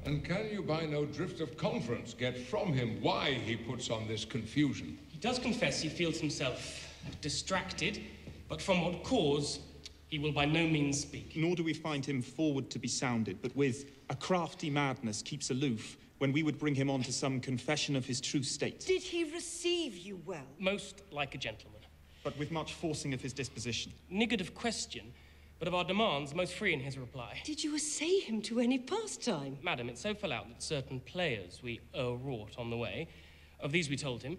And can you by no drift of conference get from him why he puts on this confusion? He does confess he feels himself distracted, but from what cause he will by no means speak. Nor do we find him forward to be sounded, but with a crafty madness keeps aloof when we would bring him on to some confession of his true state. Did he receive you well? Most like a gentleman. But with much forcing of his disposition. Niggard of question, but of our demands most free in his reply. Did you essay him to any pastime? Madam, it so fell out that certain players we o'erwrought on the way, of these we told him,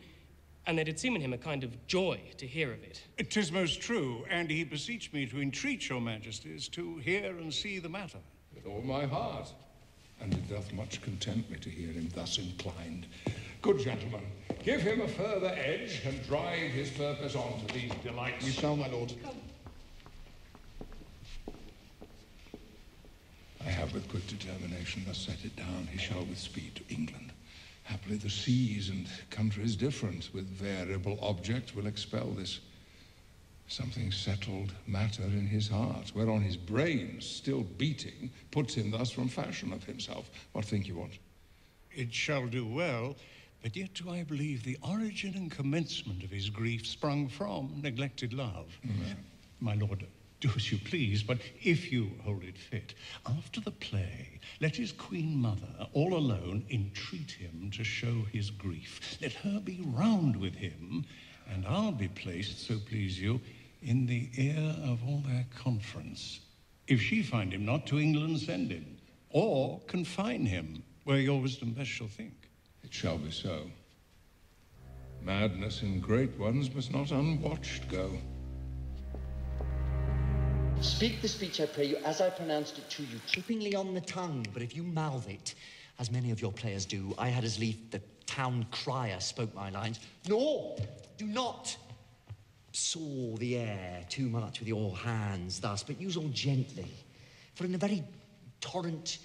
and there did seem in him a kind of joy to hear of it. 'Tis most true, and he beseeched me to entreat your majesties to hear and see the matter. With all my heart. And it doth much content me to hear him thus inclined. Good gentlemen, give him a further edge and drive his purpose on to these delights. We shall, my lord. Come. I have with quick determination thus set it down. He shall with speed to England. Happily the seas and countries different, with variable object, will expel this something settled matter in his heart, whereon his brains, still beating, puts him thus from fashion of himself. What think you want? It shall do well, but yet do I believe the origin and commencement of his grief sprung from neglected love. My lord, do as you please, but if you hold it fit, after the play, let his queen mother, all alone, entreat him to show his grief. Let her be round with him, and I'll be placed, so please you, in the ear of all their conference. If she find him not, to England send him, or confine him, where your wisdom best shall think. It shall be so. Madness in great ones must not unwatched go. Speak the speech, I pray you, as I pronounced it to you, trippingly on the tongue, but if you mouth it, as many of your players do, I had as lief the town crier spoke my lines. Nor do not soar the air too much with your hands thus, but use all gently. For in the very torrent,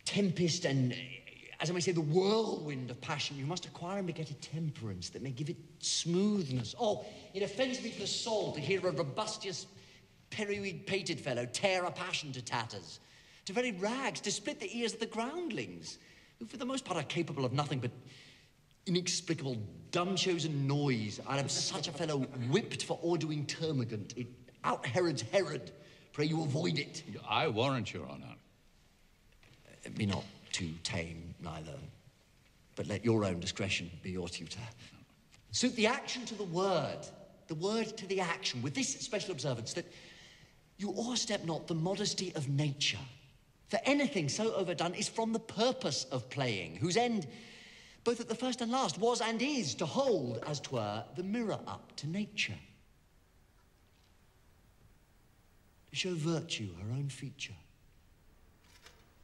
tempest, and, as I may say, the whirlwind of passion, you must acquire and beget a temperance that may give it smoothness. Oh, it offends me to the soul to hear a robustious, periwig-pated fellow tear a passion to tatters, to very rags, to split the ears of the groundlings, who for the most part are capable of nothing but inexplicable dumb shows and noise. I'd have such a fellow whipped for ordering termagant. It out-Herods Herod. Pray you avoid it. I warrant your honor. Be not too tame, neither, but let your own discretion be your tutor. Suit the action to the word to the action, with this special observance, that you o'erstep not the modesty of nature. For anything so overdone is from the purpose of playing, whose end, both at the first and last, was and is to hold, as 'twere, the mirror up to nature. To show virtue her own feature,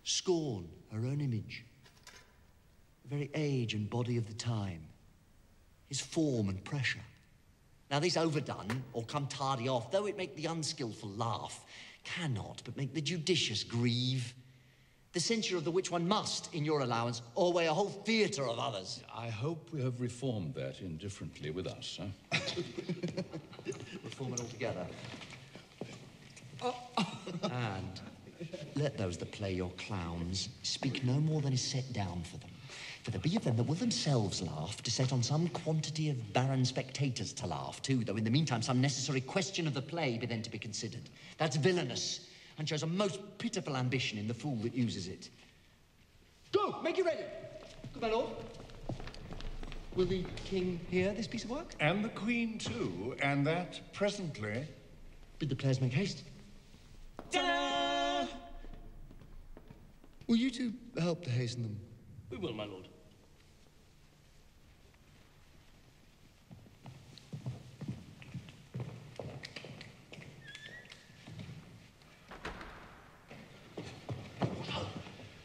scorn her own image, the very age and body of the time, his form and pressure. Now this overdone, or come tardy off, though it make the unskilful laugh, cannot but make the judicious grieve, the censure of the which one must, in your allowance, o'erweigh a whole theatre of others. I hope we have reformed that indifferently with us, huh? Reform it altogether. And let those that play your clowns speak no more than is set down for them. For there be of them that will themselves laugh, to set on some quantity of barren spectators to laugh too, though in the meantime some necessary question of the play be then to be considered. That's villainous, and shows a most pitiful ambition in the fool that uses it. Go, make it ready. Good my lord. Will the king hear this piece of work? And the queen too, and that presently. Bid the players make haste. Ta-da! Will you two help to hasten them? We will, my lord.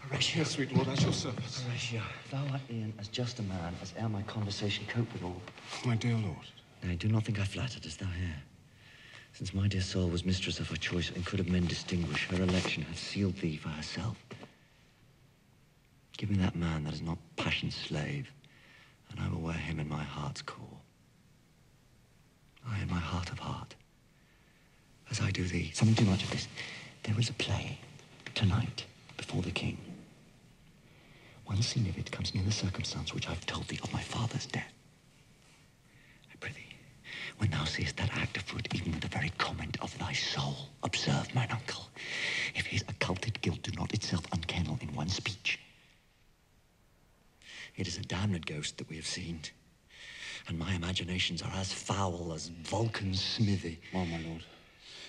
Horatio. Yes, sweet lord, at your service. Horatio, thou art e'en as just a man as e'er my conversation cope withal. My dear lord. Nay, do not think I flattered as thou hear. Since my dear soul was mistress of her choice, and could of men distinguish, her election hath sealed thee for herself. Give me that man that is not passion's slave, and I will wear him in my heart's core. I in my heart of heart, as I do thee. Something too much of this. There is a play tonight before the king. one scene of it comes near the circumstance which I've told thee of my father's death. I prithee, when thou seest that act afoot, even with the very comment of thy soul, observe, mine uncle, if his occulted guilt do not itself unkennel in one speech. It is a damned ghost that we have seen, and my imaginations are as foul as Vulcan's smithy. Well, my lord,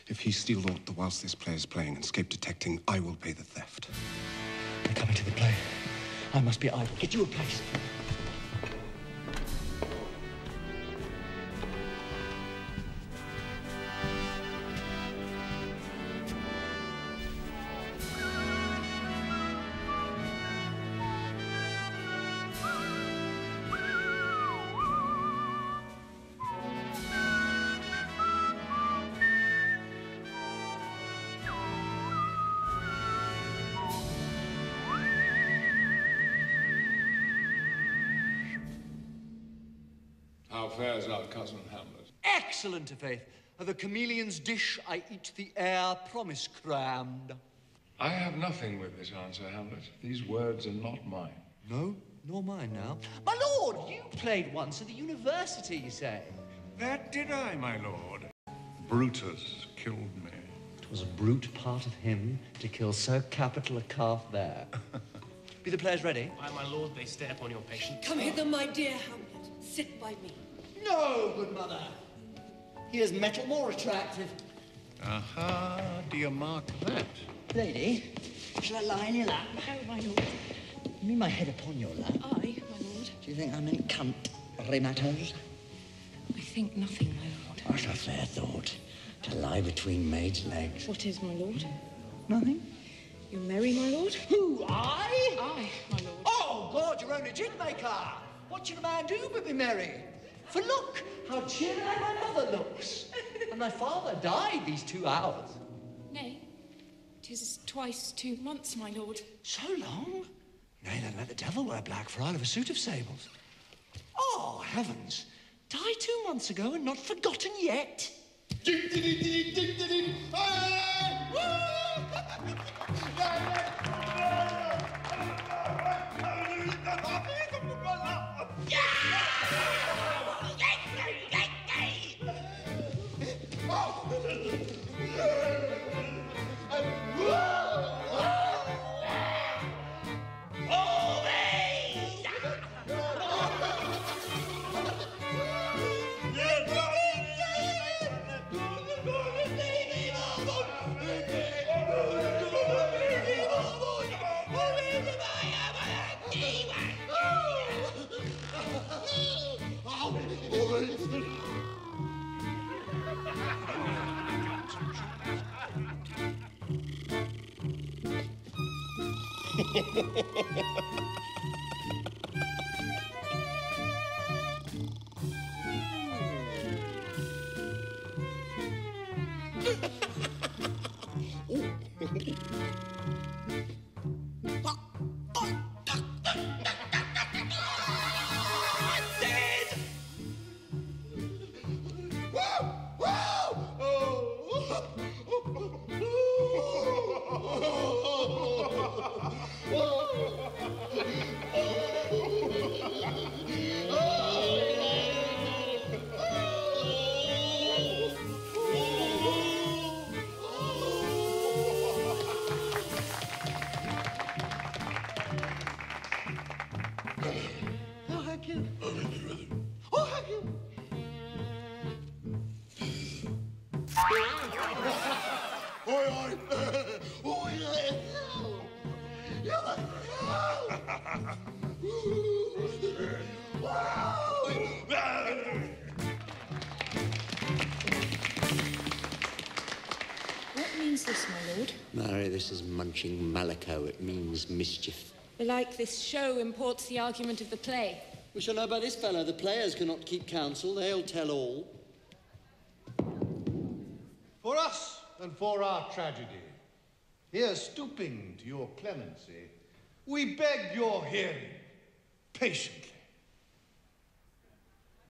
if he steal aught the whilst this play is playing and escape detecting, I will pay the theft. I come into the play. I must be idle. Get you a place. How fares our cousin Hamlet? Excellent, i' faith. Of a chameleon's dish, I eat the air promise crammed. I have nothing with this answer, Hamlet. These words are not mine. No, nor mine now. My lord, you played once at the university, you say? That did I, my lord. Brutus killed me. 'Twas a brute part of him to kill so capital a calf there. Be the players ready? By my lord, they stay upon your patient. Come hither, my dear Hamlet. Sit by me. No, good mother. Here's metal more attractive. Aha, do you mark that? Lady, shall I lie in your lap? Oh, my lord. Give me my head upon your lap. Aye, my lord. Do you think I'm any cunt, rheumatos? I think nothing, my lord. What a fair thought, to lie between maids' legs. What is, my lord? Nothing? You merry, my lord? Who, I? Aye, my lord. Oh, God, your own gin maker! What should a man do but be merry? For look, how cheery my mother looks. And my father died these 2 hours. Nay, 'tis twice 2 months, my lord. So long? Nay, then let the devil wear black for I'll have a suit of sables. Oh, heavens. Died 2 months ago and not forgotten yet? What means this, my lord? Mary, this is munching Malako. It means mischief. Belike this show imports the argument of the play. We shall know by this fellow. The players cannot keep counsel. They'll tell all. For us and for our tragedy, here stooping to your clemency, we beg your hearing patiently.